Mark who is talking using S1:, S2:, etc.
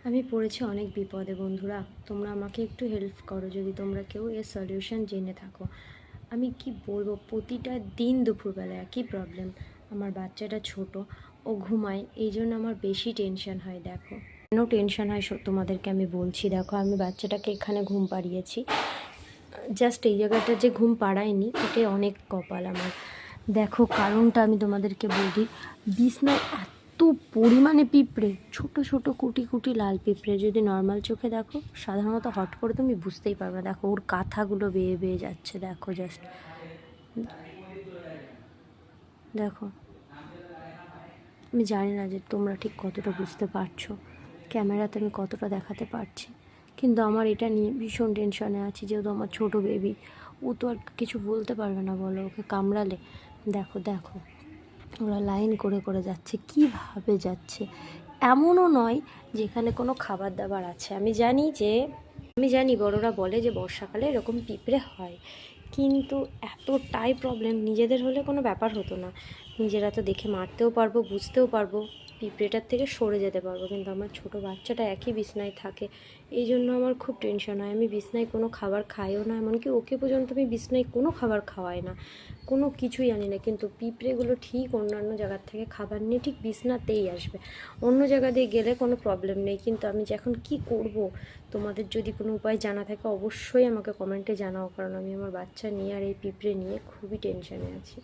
S1: আমি পড়েছি অনেক বিপদে বন্ধুরা, তোমরা আমাকে একটু হেল্প করো যদি তোমরা কেউ এর সলিউশন জেনে থাকো। আমি কি বলবো, প্রতিটা দিন দুপুরবেলা একই প্রবলেম। আমার বাচ্চাটা ছোট, ও ঘুমায়, এই জন্য আমার বেশি টেনশন হয়। দেখো কেন টেনশন হয় তোমাদেরকে আমি বলছি। দেখো আমি বাচ্চাটাকে এখানে ঘুম পাড়িয়েছি, জাস্ট এই জায়গাটা যে ঘুম পাড়ায়নি এটাই অনেক কপাল আমার। দেখো কারণটা আমি তোমাদেরকে বলি, বিছনায় এত পরিমাণে পিঁপড়ে, ছোট ছোট কুটি কুটি লাল পিঁপড়ে, যদি নর্মাল চোখে দেখো সাধারণত হট করে তুমি বুঝতেই পারবে না। দেখো ওর কাঁথাগুলো বেয়ে বেয়ে যাচ্ছে, দেখো জাস্ট দেখো। আমি জানি না যে তোমরা ঠিক কতটা বুঝতে পারছো, ক্যামেরাতে আমি কতটা দেখাতে পারছি, কিন্তু আমার এটা নিয়ে ভীষণ টেনশনে আছি। যেহেতু আমার ছোট বেবি, ও তো আর কিছু বলতে পারবে না বলো, ওকে কামড়ালে। দেখো দেখো ওরা লাইন করে করে যাচ্ছে, কীভাবে যাচ্ছে। এমনও নয় যেখানে কোনো খাবার দাবার আছে। আমি জানি বড়রা বলে যে বর্ষাকালে এরকম পিঁপড়ে হয়, কিন্তু এতটাই প্রবলেম, নিজেদের হলে কোনো ব্যাপার হতো না, নিজেরা তো দেখে মারতেও পারবো, বুঝতেও পারবো, পিঁপড়েটার থেকে সরে যেতে পারবো। কিন্তু আমার ছোট বাচ্চাটা একই বিছনায় থাকে, এই জন্য আমার খুব টেনশন হয়। আমি বিছনায় কোনো খাবার খাইও না, এমনকি ওকে পর্যন্ত আমি বিছনায় কোনো খাবার খাওয়াই না, কোনো কিছুই আনি না। কিন্তু পিঁপড়েগুলো ঠিক অন্যান্য জায়গার থেকে খাবার নিয়ে ঠিক বিছনাতেই আসবে, অন্য জায়গা দিয়ে গেলে কোনো প্রবলেম নেই। কিন্তু আমি যে এখন কী করব, তোমাদের যদি কোনো উপায় জানা থাকে অবশ্যই আমাকে কমেন্টে জানাও, কারণ আমি আমার বাচ্চা নিয়ে আর এই পিঁপড়ে নিয়ে খুবই টেনশনে আছি।